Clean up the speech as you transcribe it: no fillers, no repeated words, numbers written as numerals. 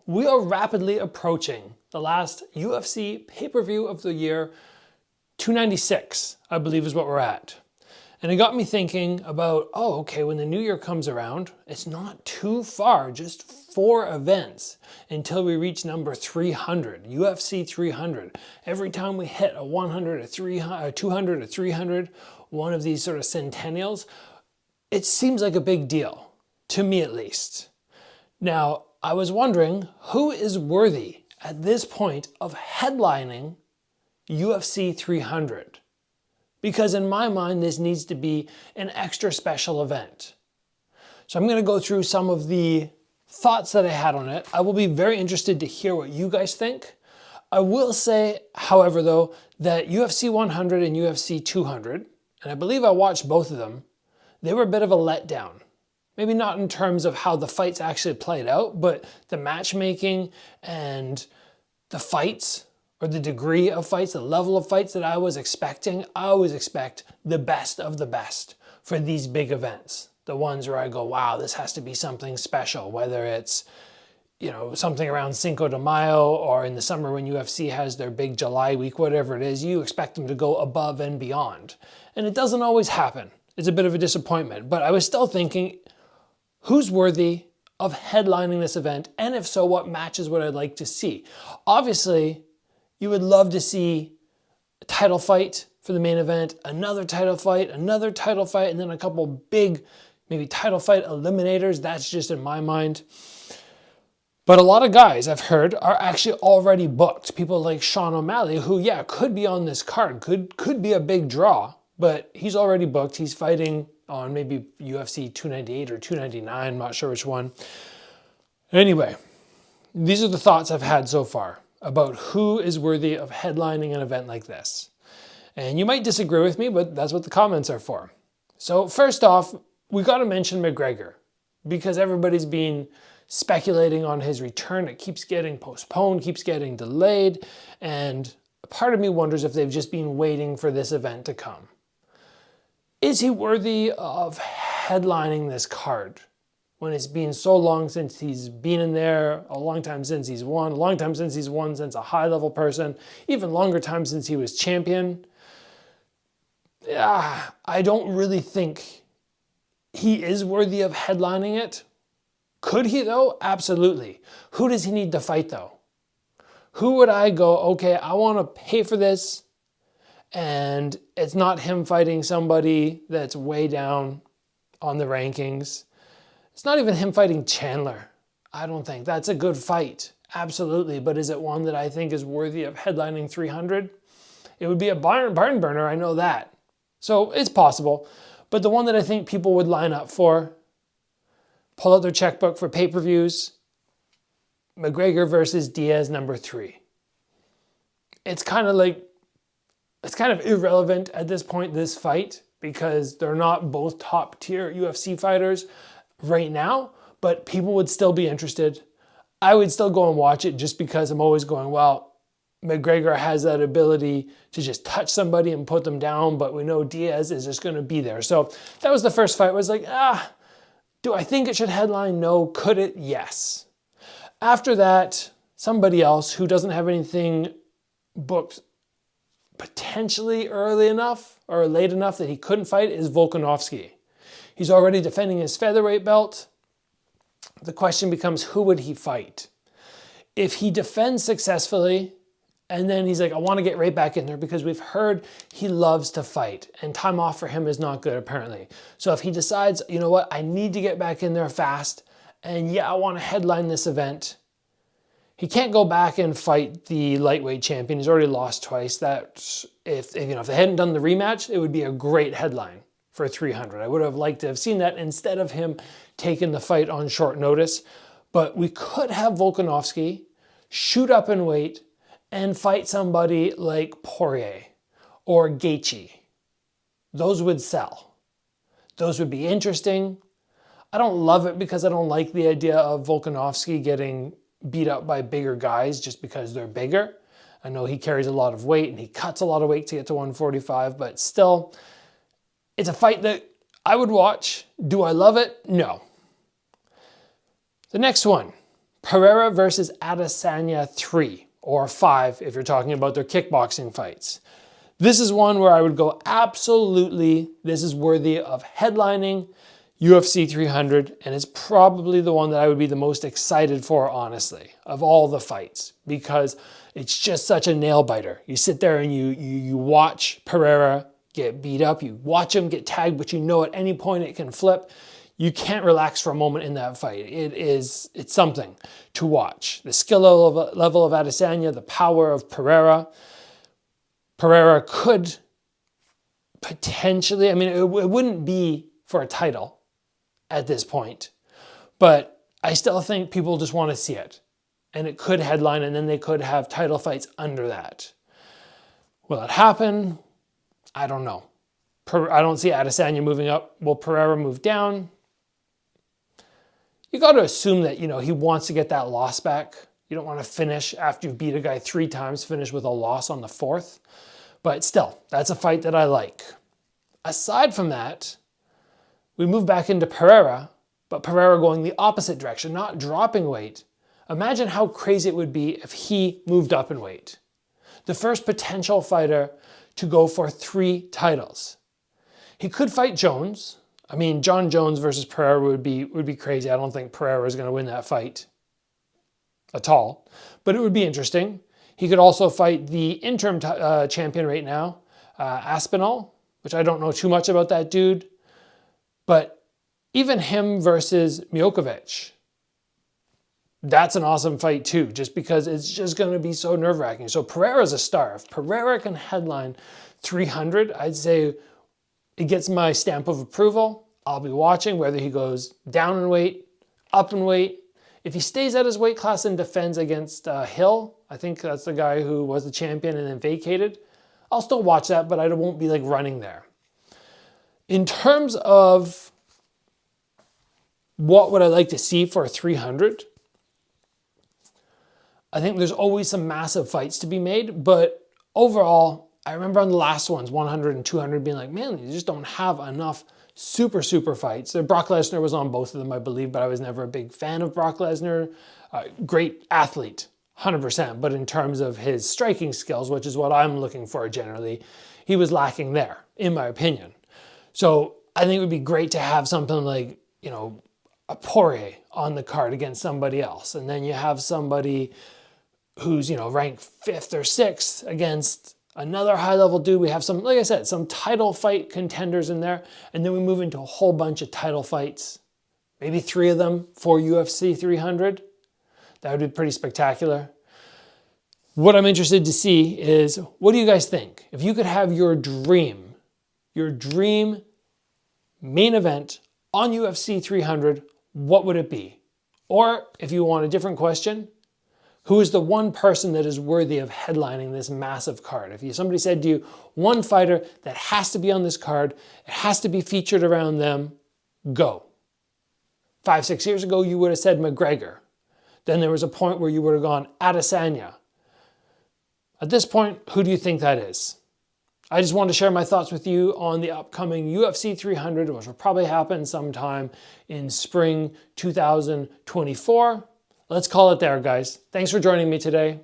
We are rapidly approaching the last UFC pay-per-view of the year, 296, I believe is what we're at. And it got me thinking about, okay, when the new year comes around, it's not too far, just 4 events until we reach number 300, UFC 300. Every time we hit a 100, a 300, a 200, a 300, one of these sort of centennials, it seems like a big deal, to me at least. Now, I was wondering who is worthy at this point of headlining UFC 300? Because in my mind, this needs to be an extra special event. So I'm going to go through some of the thoughts that I had on it. I will be very interested to hear what you guys think. I will say, however, though, that UFC 100 and UFC 200, and I believe I watched both of them, they were a bit of a letdown. Maybe not in terms of how the fights actually played out, but the matchmaking and the fights, or the degree of fights, the level of fights that I was expecting. I always expect the best of the best for these big events. The ones where I go, wow, this has to be something special, whether it's, something around Cinco de Mayo or in the summer when UFC has their big July week, whatever it is, you expect them to go above and beyond. And it doesn't always happen. It's a bit of a disappointment, but I was still thinking, who's worthy of headlining this event? And if so, what matches would I like to see? Obviously, you would love to see a title fight for the main event, another title fight, and then a couple big, maybe title fight eliminators. That's just in my mind. But a lot of guys I've heard are actually already booked. People like Sean O'Malley, who, could be on this card, could be a big draw, but he's already booked. He's fighting on maybe UFC 298 or 299, I'm not sure which one. Anyway, these are the thoughts I've had so far about who is worthy of headlining an event like this. And you might disagree with me, but that's what the comments are for. So first off, we got to mention McGregor, because everybody's been speculating on his return. It keeps getting postponed, keeps getting delayed, and a part of me wonders if they've just been waiting for this event to come. Is he worthy of headlining this card when it's been so long since he's been in there, a long time since he's won, a long time since he's won since a high-level person, even longer time since he was champion? I don't really think he is worthy of headlining it. Could he though? Absolutely. Who does he need to fight though? Who would I go, okay, I want to pay for this, and it's not him fighting somebody that's way down on the rankings. It's not even him fighting Chandler. I don't think. That's a good fight. Absolutely. But is it one that I think is worthy of headlining 300? It would be a barn burner, I know that. So it's possible. But the one that I think people would line up for, pull out their checkbook for pay-per-views, McGregor versus Diaz number 3. It's kind of irrelevant at this point, this fight, because they're not both top tier UFC fighters right now, but people would still be interested. I would still go and watch it just because I'm always going, well, McGregor has that ability to just touch somebody and put them down, but we know Diaz is just going to be there. So that was the first fight. I was like, do I think it should headline? No. Could it? Yes. After that, somebody else who doesn't have anything booked potentially early enough or late enough that he couldn't fight is Volkanovski. He's already defending his featherweight belt. The question becomes, who would he fight? If he defends successfully, and then he's like, I want to get right back in there, because we've heard he loves to fight, and time off for him is not good, apparently. So if he decides, you know what, I need to get back in there fast, and I want to headline this event, he can't go back and fight the lightweight champion. He's already lost twice. That if they hadn't done the rematch, it would be a great headline for 300. I would have liked to have seen that instead of him taking the fight on short notice. But we could have Volkanovski shoot up in weight and fight somebody like Poirier or Gaethje. Those would sell. Those would be interesting. I don't love it because I don't like the idea of Volkanovski getting beat up by bigger guys just because they're bigger. I know he carries a lot of weight and he cuts a lot of weight to get to 145, but still, it's a fight that I would watch. Do I love it? No. The next one, Pereira versus Adesanya 3 or 5 if you're talking about their kickboxing fights. This is one where I would go absolutely, this is worthy of headlining UFC 300, and it's probably the one that I would be the most excited for, honestly, of all the fights, because it's just such a nail biter. You sit there and you watch Pereira get beat up, you watch him get tagged, but you know at any point it can flip. You can't relax for a moment in that fight. It's something to watch. The skill level of Adesanya, the power of Pereira. Pereira could potentially, I mean, it wouldn't be for a title at this point, but I still think people just want to see it. And it could headline, and then they could have title fights under that. Will it happen? I don't know. I don't see Adesanya moving up. Will Pereira move down? You got to assume that, you know, he wants to get that loss back. You don't want to finish after you've beat a guy 3 times, finish with a loss on the 4th. But still, that's a fight that I like. Aside from that, we move back into Pereira, but Pereira going the opposite direction, not dropping weight. Imagine how crazy it would be if he moved up in weight. The first potential fighter to go for 3 titles. He could fight Jones. I mean, John Jones versus Pereira would be crazy. I don't think Pereira is going to win that fight at all, but it would be interesting. He could also fight the interim champion right now, Aspinall, which I don't know too much about that dude, but even him versus Mijokovic, that's an awesome fight too, just because it's just going to be so nerve-wracking. So Pereira's a star. If Pereira can headline 300, I'd say it gets my stamp of approval. I'll be watching whether he goes down in weight, up in weight. If he stays at his weight class and defends against Hill, I think that's the guy who was the champion and then vacated, I'll still watch that, but I won't be like running there. In terms of what would I like to see for a 300, I think there's always some massive fights to be made, but overall, I remember on the last ones, 100 and 200, being like, man, you just don't have enough super fights. Brock Lesnar was on both of them, I believe, but I was never a big fan of Brock Lesnar. Great athlete, 100%, but in terms of his striking skills, which is what I'm looking for generally, he was lacking there, in my opinion. So I think it would be great to have something like, you know, a Poirier on the card against somebody else. And then you have somebody who's, you know, ranked 5th or 6th against another high-level dude. We have some, like I said, some title fight contenders in there. And then we move into a whole bunch of title fights. Maybe 3 of them for UFC 300. That would be pretty spectacular. What I'm interested to see is, what do you guys think? If you could have your dream main event on UFC 300, what would it be? Or if you want a different question, who is the one person that is worthy of headlining this massive card? If somebody said to you, one fighter that has to be on this card, it has to be featured around them, go. 5-6 years ago, you would have said McGregor. Then there was a point where you would have gone Adesanya. At this point, who do you think that is? I just wanted to share my thoughts with you on the upcoming UFC 300, which will probably happen sometime in spring 2024. Let's call it there, guys. Thanks for joining me today.